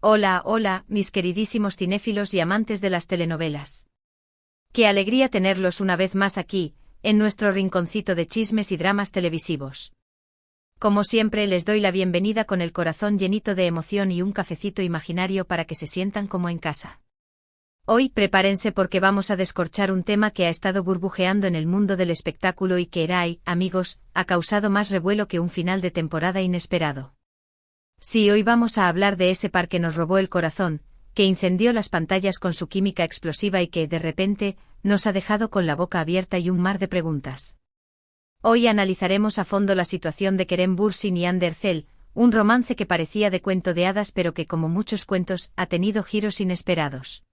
Hola, hola, mis queridísimos cinéfilos y amantes de las telenovelas. Qué alegría tenerlos una vez más aquí, en nuestro rinconcito de chismes y dramas televisivos. Como siempre les doy la bienvenida con el corazón llenito de emoción y un cafecito imaginario para que se sientan como en casa. Hoy prepárense porque vamos a descorchar un tema que ha estado burbujeando en el mundo del espectáculo y que, amigos, ha causado más revuelo que un final de temporada inesperado. Sí, hoy vamos a hablar de ese par que nos robó el corazón, que incendió las pantallas con su química explosiva y que, de repente, nos ha dejado con la boca abierta y un mar de preguntas. Hoy analizaremos a fondo la situación de Kerem Bürsin y Hande Erçel, un romance que parecía de cuento de hadas pero que, como muchos cuentos, ha tenido giros inesperados.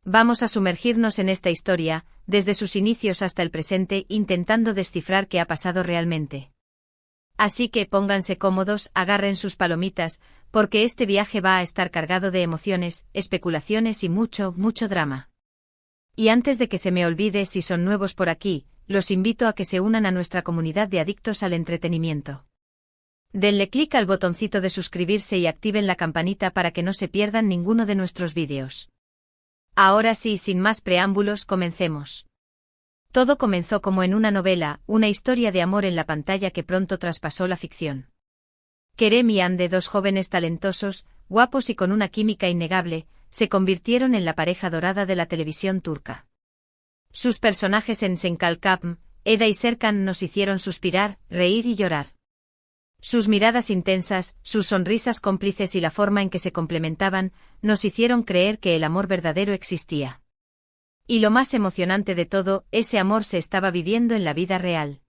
Vamos a sumergirnos en esta historia, desde sus inicios hasta el presente, intentando descifrar qué ha pasado realmente. Así que pónganse cómodos, agarren sus palomitas, porque este viaje va a estar cargado de emociones, especulaciones y mucho, mucho drama. Y antes de que se me olvide, si son nuevos por aquí, los invito a que se unan a nuestra comunidad de adictos al entretenimiento. Denle clic al botoncito de suscribirse y activen la campanita para que no se pierdan ninguno de nuestros vídeos. Ahora sí, sin más preámbulos, comencemos. Todo comenzó como en una novela, una historia de amor en la pantalla que pronto traspasó la ficción. Kerem y Hande, dos jóvenes talentosos, guapos y con una química innegable, se convirtieron en la pareja dorada de la televisión turca. Sus personajes en Sen Kalkam, Eda y Serkan nos hicieron suspirar, reír y llorar. Sus miradas intensas, sus sonrisas cómplices y la forma en que se complementaban, nos hicieron creer que el amor verdadero existía. Y lo más emocionante de todo, ese amor se estaba viviendo en la vida real.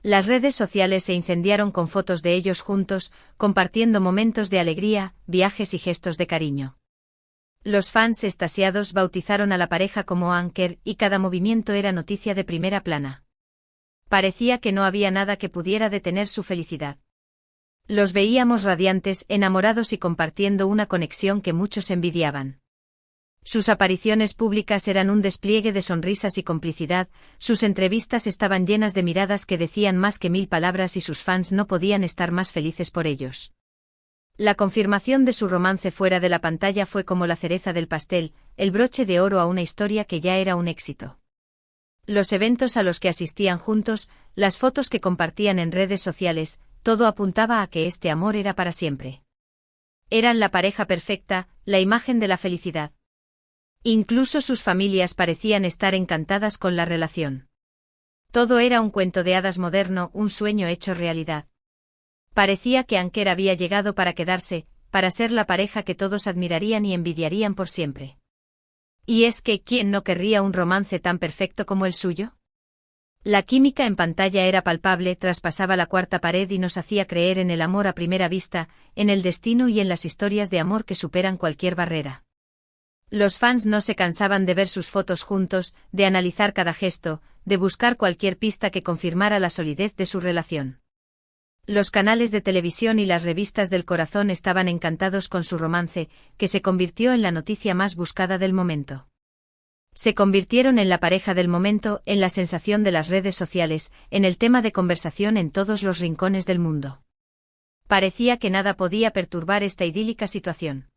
Las redes sociales se incendiaron con fotos de ellos juntos, compartiendo momentos de alegría, viajes y gestos de cariño. Los fans extasiados bautizaron a la pareja como Anker y cada movimiento era noticia de primera plana. Parecía que no había nada que pudiera detener su felicidad. Los veíamos radiantes, enamorados y compartiendo una conexión que muchos envidiaban. Sus apariciones públicas eran un despliegue de sonrisas y complicidad, sus entrevistas estaban llenas de miradas que decían más que 1000 palabras y sus fans no podían estar más felices por ellos. La confirmación de su romance fuera de la pantalla fue como la cereza del pastel, el broche de oro a una historia que ya era un éxito. Los eventos a los que asistían juntos, las fotos que compartían en redes sociales, todo apuntaba a que este amor era para siempre. Eran la pareja perfecta, la imagen de la felicidad. Incluso sus familias parecían estar encantadas con la relación. Todo era un cuento de hadas moderno, un sueño hecho realidad. Parecía que Anker había llegado para quedarse, para ser la pareja que todos admirarían y envidiarían por siempre. Y es que, ¿quién no querría un romance tan perfecto como el suyo? La química en pantalla era palpable, traspasaba la cuarta pared y nos hacía creer en el amor a primera vista, en el destino y en las historias de amor que superan cualquier barrera. Los fans no se cansaban de ver sus fotos juntos, de analizar cada gesto, de buscar cualquier pista que confirmara la solidez de su relación. Los canales de televisión y las revistas del corazón estaban encantados con su romance, que se convirtió en la noticia más buscada del momento. Se convirtieron en la pareja del momento, en la sensación de las redes sociales, en el tema de conversación en todos los rincones del mundo. Parecía que nada podía perturbar esta idílica situación.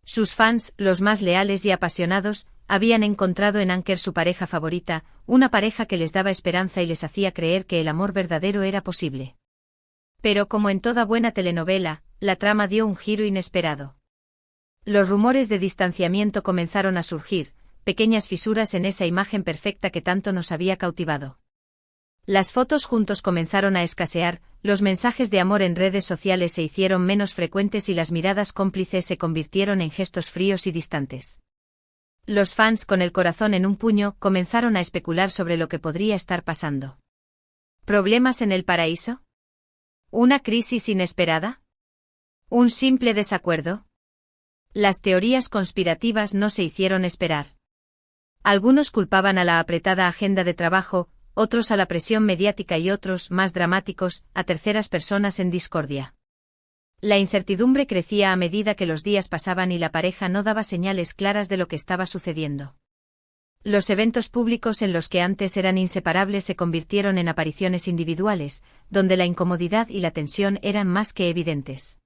Sus fans, los más leales y apasionados, habían encontrado en Anker su pareja favorita, una pareja que les daba esperanza y les hacía creer que el amor verdadero era posible. Pero como en toda buena telenovela, la trama dio un giro inesperado. Los rumores de distanciamiento comenzaron a surgir, pequeñas fisuras en esa imagen perfecta que tanto nos había cautivado. Las fotos juntos comenzaron a escasear, los mensajes de amor en redes sociales se hicieron menos frecuentes y las miradas cómplices se convirtieron en gestos fríos y distantes. Los fans, con el corazón en un puño, comenzaron a especular sobre lo que podría estar pasando. ¿Problemas en el paraíso? ¿Una crisis inesperada? ¿Un simple desacuerdo? Las teorías conspirativas no se hicieron esperar. Algunos culpaban a la apretada agenda de trabajo, otros a la presión mediática y otros, más dramáticos, a terceras personas en discordia. La incertidumbre crecía a medida que los días pasaban y la pareja no daba señales claras de lo que estaba sucediendo. Los eventos públicos en los que antes eran inseparables se convirtieron en apariciones individuales, donde la incomodidad y la tensión eran más que evidentes.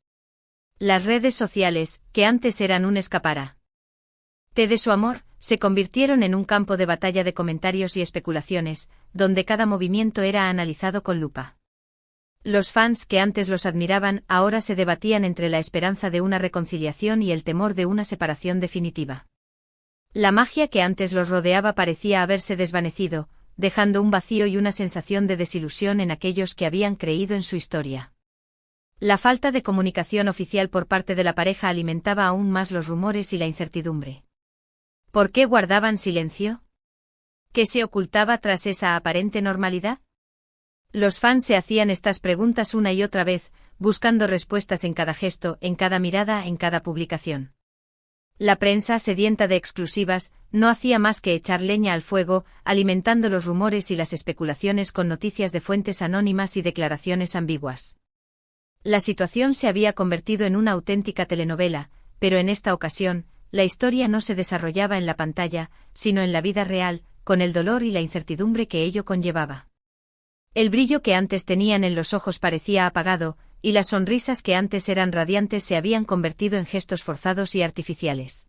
Las redes sociales, que antes eran un escaparate de su amor, se convirtieron en un campo de batalla de comentarios y especulaciones, donde cada movimiento era analizado con lupa. Los fans que antes los admiraban ahora se debatían entre la esperanza de una reconciliación y el temor de una separación definitiva. La magia que antes los rodeaba parecía haberse desvanecido, dejando un vacío y una sensación de desilusión en aquellos que habían creído en su historia. La falta de comunicación oficial por parte de la pareja alimentaba aún más los rumores y la incertidumbre. ¿Por qué guardaban silencio? ¿Qué se ocultaba tras esa aparente normalidad? Los fans se hacían estas preguntas una y otra vez, buscando respuestas en cada gesto, en cada mirada, en cada publicación. La prensa, sedienta de exclusivas, no hacía más que echar leña al fuego, alimentando los rumores y las especulaciones con noticias de fuentes anónimas y declaraciones ambiguas. La situación se había convertido en una auténtica telenovela, pero en esta ocasión, la historia no se desarrollaba en la pantalla, sino en la vida real, con el dolor y la incertidumbre que ello conllevaba. El brillo que antes tenían en los ojos parecía apagado, y las sonrisas que antes eran radiantes se habían convertido en gestos forzados y artificiales.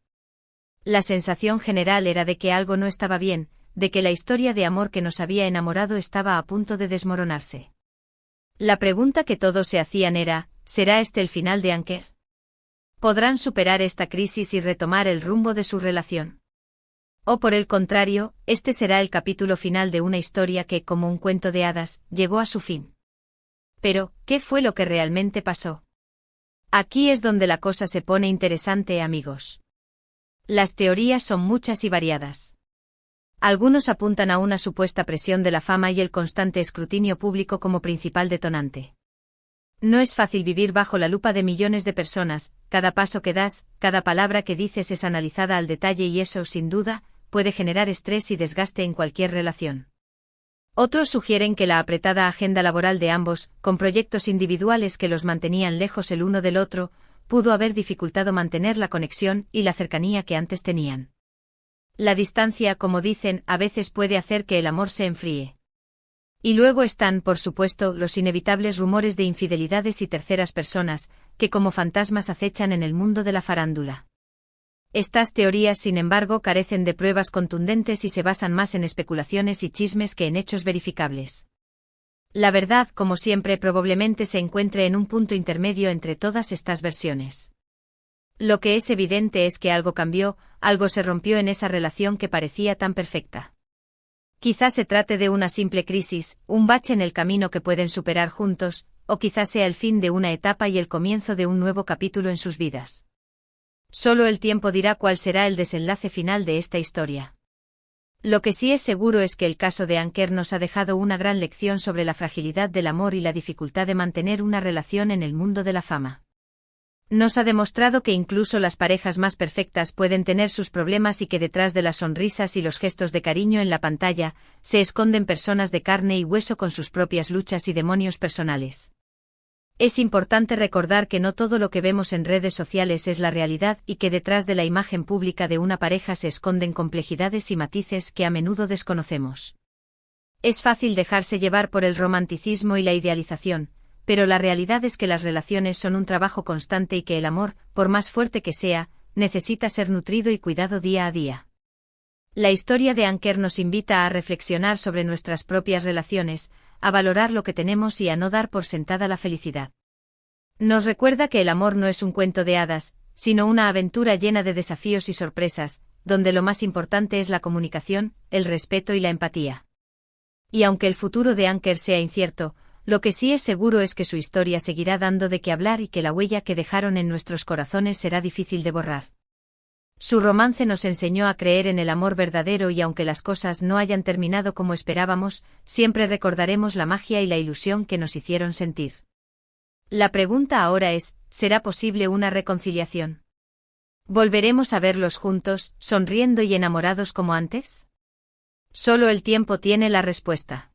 La sensación general era de que algo no estaba bien, de que la historia de amor que nos había enamorado estaba a punto de desmoronarse. La pregunta que todos se hacían era, ¿será este el final de Anker? ¿Podrán superar esta crisis y retomar el rumbo de su relación? O por el contrario, este será el capítulo final de una historia que, como un cuento de hadas, llegó a su fin. Pero, ¿qué fue lo que realmente pasó? Aquí es donde la cosa se pone interesante, amigos. Las teorías son muchas y variadas. Algunos apuntan a una supuesta presión de la fama y el constante escrutinio público como principal detonante. No es fácil vivir bajo la lupa de millones de personas, cada paso que das, cada palabra que dices es analizada al detalle y eso, sin duda, puede generar estrés y desgaste en cualquier relación. Otros sugieren que la apretada agenda laboral de ambos, con proyectos individuales que los mantenían lejos el uno del otro, pudo haber dificultado mantener la conexión y la cercanía que antes tenían. La distancia, como dicen, a veces puede hacer que el amor se enfríe. Y luego están, por supuesto, los inevitables rumores de infidelidades y terceras personas, que como fantasmas acechan en el mundo de la farándula. Estas teorías, sin embargo, carecen de pruebas contundentes y se basan más en especulaciones y chismes que en hechos verificables. La verdad, como siempre, probablemente se encuentre en un punto intermedio entre todas estas versiones. Lo que es evidente es que algo cambió, algo se rompió en esa relación que parecía tan perfecta. Quizás se trate de una simple crisis, un bache en el camino que pueden superar juntos, o quizás sea el fin de una etapa y el comienzo de un nuevo capítulo en sus vidas. Solo el tiempo dirá cuál será el desenlace final de esta historia. Lo que sí es seguro es que el caso de Anker nos ha dejado una gran lección sobre la fragilidad del amor y la dificultad de mantener una relación en el mundo de la fama. Nos ha demostrado que incluso las parejas más perfectas pueden tener sus problemas y que detrás de las sonrisas y los gestos de cariño en la pantalla, se esconden personas de carne y hueso con sus propias luchas y demonios personales. Es importante recordar que no todo lo que vemos en redes sociales es la realidad y que detrás de la imagen pública de una pareja se esconden complejidades y matices que a menudo desconocemos. Es fácil dejarse llevar por el romanticismo y la idealización, pero la realidad es que las relaciones son un trabajo constante y que el amor, por más fuerte que sea, necesita ser nutrido y cuidado día a día. La historia de Anker nos invita a reflexionar sobre nuestras propias relaciones, a valorar lo que tenemos y a no dar por sentada la felicidad. Nos recuerda que el amor no es un cuento de hadas, sino una aventura llena de desafíos y sorpresas, donde lo más importante es la comunicación, el respeto y la empatía. Y aunque el futuro de Anker sea incierto, lo que sí es seguro es que su historia seguirá dando de qué hablar y que la huella que dejaron en nuestros corazones será difícil de borrar. Su romance nos enseñó a creer en el amor verdadero y aunque las cosas no hayan terminado como esperábamos, siempre recordaremos la magia y la ilusión que nos hicieron sentir. La pregunta ahora es, ¿será posible una reconciliación? ¿Volveremos a verlos juntos, sonriendo y enamorados como antes? Solo el tiempo tiene la respuesta.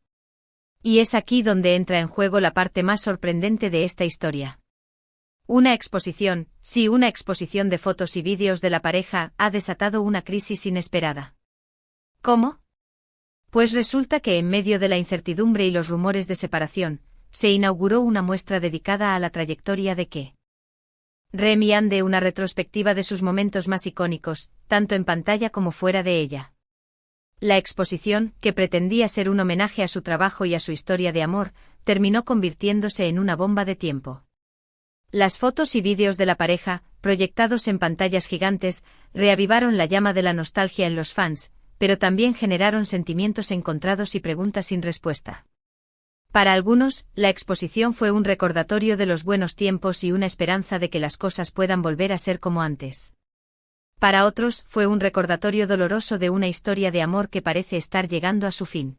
Y es aquí donde entra en juego la parte más sorprendente de esta historia. Una exposición de fotos y vídeos de la pareja ha desatado una crisis inesperada. ¿Cómo? Pues resulta que en medio de la incertidumbre y los rumores de separación, se inauguró una muestra dedicada a la trayectoria de Rem y Ande, una retrospectiva de sus momentos más icónicos, tanto en pantalla como fuera de ella. La exposición, que pretendía ser un homenaje a su trabajo y a su historia de amor, terminó convirtiéndose en una bomba de tiempo. Las fotos y vídeos de la pareja, proyectados en pantallas gigantes, reavivaron la llama de la nostalgia en los fans, pero también generaron sentimientos encontrados y preguntas sin respuesta. Para algunos, la exposición fue un recordatorio de los buenos tiempos y una esperanza de que las cosas puedan volver a ser como antes. Para otros, fue un recordatorio doloroso de una historia de amor que parece estar llegando a su fin.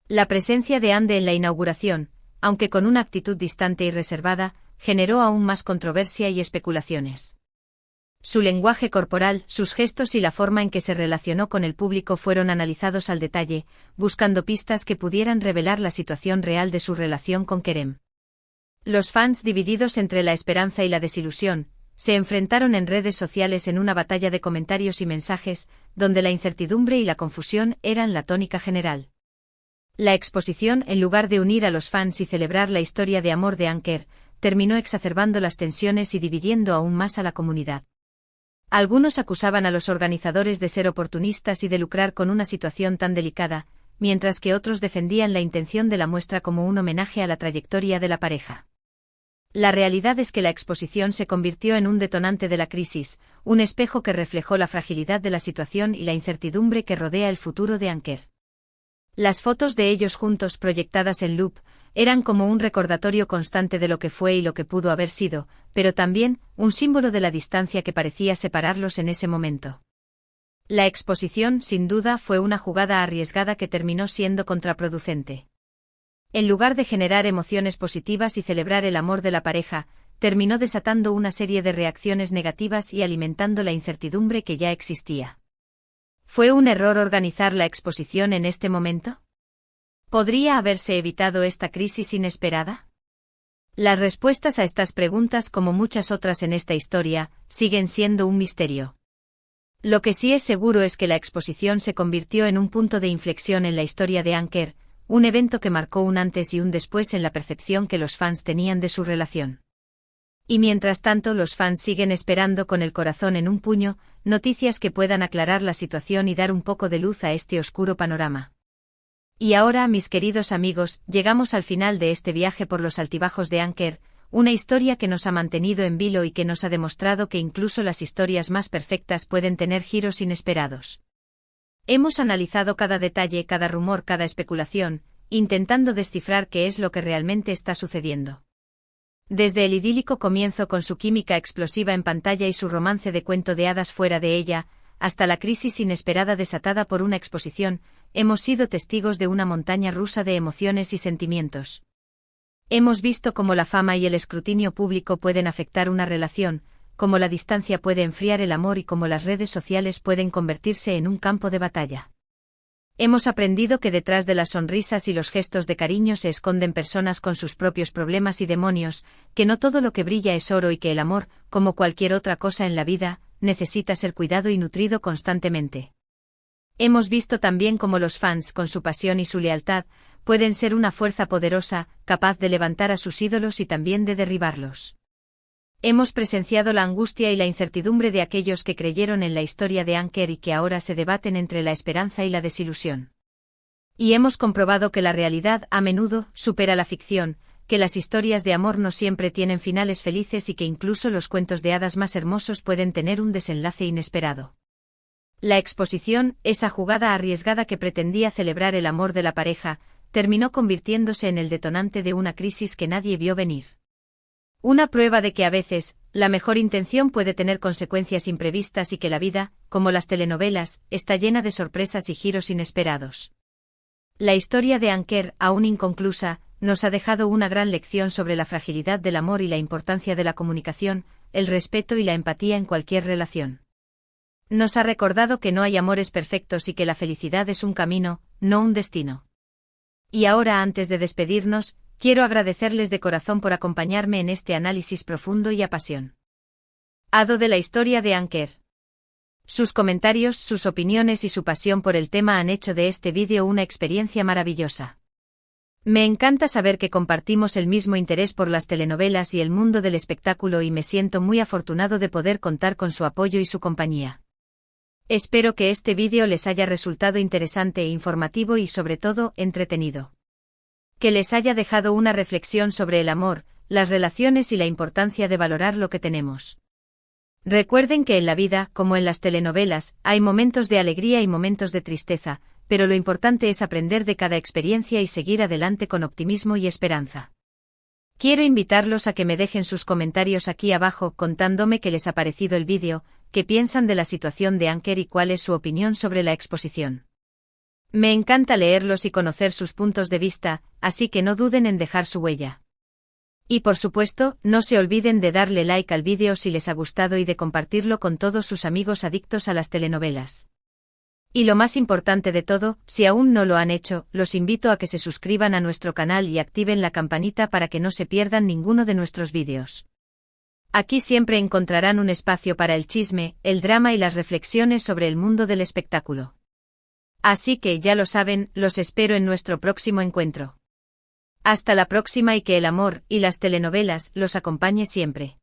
La presencia de Ande en la inauguración, aunque con una actitud distante y reservada, generó aún más controversia y especulaciones. Su lenguaje corporal, sus gestos y la forma en que se relacionó con el público fueron analizados al detalle, buscando pistas que pudieran revelar la situación real de su relación con Kerem. Los fans, divididos entre la esperanza y la desilusión, se enfrentaron en redes sociales en una batalla de comentarios y mensajes, donde la incertidumbre y la confusión eran la tónica general. La exposición, en lugar de unir a los fans y celebrar la historia de amor de Anker, terminó exacerbando las tensiones y dividiendo aún más a la comunidad. Algunos acusaban a los organizadores de ser oportunistas y de lucrar con una situación tan delicada, mientras que otros defendían la intención de la muestra como un homenaje a la trayectoria de la pareja. La realidad es que la exposición se convirtió en un detonante de la crisis, un espejo que reflejó la fragilidad de la situación y la incertidumbre que rodea el futuro de Anker. Las fotos de ellos juntos proyectadas en loop eran como un recordatorio constante de lo que fue y lo que pudo haber sido, pero también un símbolo de la distancia que parecía separarlos en ese momento. La exposición, sin duda, fue una jugada arriesgada que terminó siendo contraproducente. En lugar de generar emociones positivas y celebrar el amor de la pareja, terminó desatando una serie de reacciones negativas y alimentando la incertidumbre que ya existía. ¿Fue un error organizar la exposición en este momento? ¿Podría haberse evitado esta crisis inesperada? Las respuestas a estas preguntas, como muchas otras en esta historia, siguen siendo un misterio. Lo que sí es seguro es que la exposición se convirtió en un punto de inflexión en la historia de Anker, un evento que marcó un antes y un después en la percepción que los fans tenían de su relación. Y mientras tanto, los fans siguen esperando con el corazón en un puño, noticias que puedan aclarar la situación y dar un poco de luz a este oscuro panorama. Y ahora, mis queridos amigos, llegamos al final de este viaje por los altibajos de Anker, una historia que nos ha mantenido en vilo y que nos ha demostrado que incluso las historias más perfectas pueden tener giros inesperados. Hemos analizado cada detalle, cada rumor, cada especulación, intentando descifrar qué es lo que realmente está sucediendo. Desde el idílico comienzo con su química explosiva en pantalla y su romance de cuento de hadas fuera de ella, hasta la crisis inesperada desatada por una exposición, hemos sido testigos de una montaña rusa de emociones y sentimientos. Hemos visto cómo la fama y el escrutinio público pueden afectar una relación, cómo la distancia puede enfriar el amor y cómo las redes sociales pueden convertirse en un campo de batalla. Hemos aprendido que detrás de las sonrisas y los gestos de cariño se esconden personas con sus propios problemas y demonios, que no todo lo que brilla es oro y que el amor, como cualquier otra cosa en la vida, necesita ser cuidado y nutrido constantemente. Hemos visto también cómo los fans, con su pasión y su lealtad, pueden ser una fuerza poderosa, capaz de levantar a sus ídolos y también de derribarlos. Hemos presenciado la angustia y la incertidumbre de aquellos que creyeron en la historia de Anker y que ahora se debaten entre la esperanza y la desilusión. Y hemos comprobado que la realidad a menudo supera la ficción, que las historias de amor no siempre tienen finales felices y que incluso los cuentos de hadas más hermosos pueden tener un desenlace inesperado. La exposición, esa jugada arriesgada que pretendía celebrar el amor de la pareja, terminó convirtiéndose en el detonante de una crisis que nadie vio venir. Una prueba de que a veces, la mejor intención puede tener consecuencias imprevistas y que la vida, como las telenovelas, está llena de sorpresas y giros inesperados. La historia de Anker, aún inconclusa, nos ha dejado una gran lección sobre la fragilidad del amor y la importancia de la comunicación, el respeto y la empatía en cualquier relación. Nos ha recordado que no hay amores perfectos y que la felicidad es un camino, no un destino. Y ahora, antes de despedirnos, quiero agradecerles de corazón por acompañarme en este análisis profundo y apasionado de la historia de Anker. Sus comentarios, sus opiniones y su pasión por el tema han hecho de este vídeo una experiencia maravillosa. Me encanta saber que compartimos el mismo interés por las telenovelas y el mundo del espectáculo y me siento muy afortunado de poder contar con su apoyo y su compañía. Espero que este vídeo les haya resultado interesante e informativo y sobre todo, entretenido. Que les haya dejado una reflexión sobre el amor, las relaciones y la importancia de valorar lo que tenemos. Recuerden que en la vida, como en las telenovelas, hay momentos de alegría y momentos de tristeza, pero lo importante es aprender de cada experiencia y seguir adelante con optimismo y esperanza. Quiero invitarlos a que me dejen sus comentarios aquí abajo contándome qué les ha parecido el vídeo, qué piensan de la situación de Anker y cuál es su opinión sobre la exposición. Me encanta leerlos y conocer sus puntos de vista, así que no duden en dejar su huella. Y por supuesto, no se olviden de darle like al vídeo si les ha gustado y de compartirlo con todos sus amigos adictos a las telenovelas. Y lo más importante de todo, si aún no lo han hecho, los invito a que se suscriban a nuestro canal y activen la campanita para que no se pierdan ninguno de nuestros vídeos. Aquí siempre encontrarán un espacio para el chisme, el drama y las reflexiones sobre el mundo del espectáculo. Así que ya lo saben, los espero en nuestro próximo encuentro. Hasta la próxima y que el amor y las telenovelas los acompañe siempre.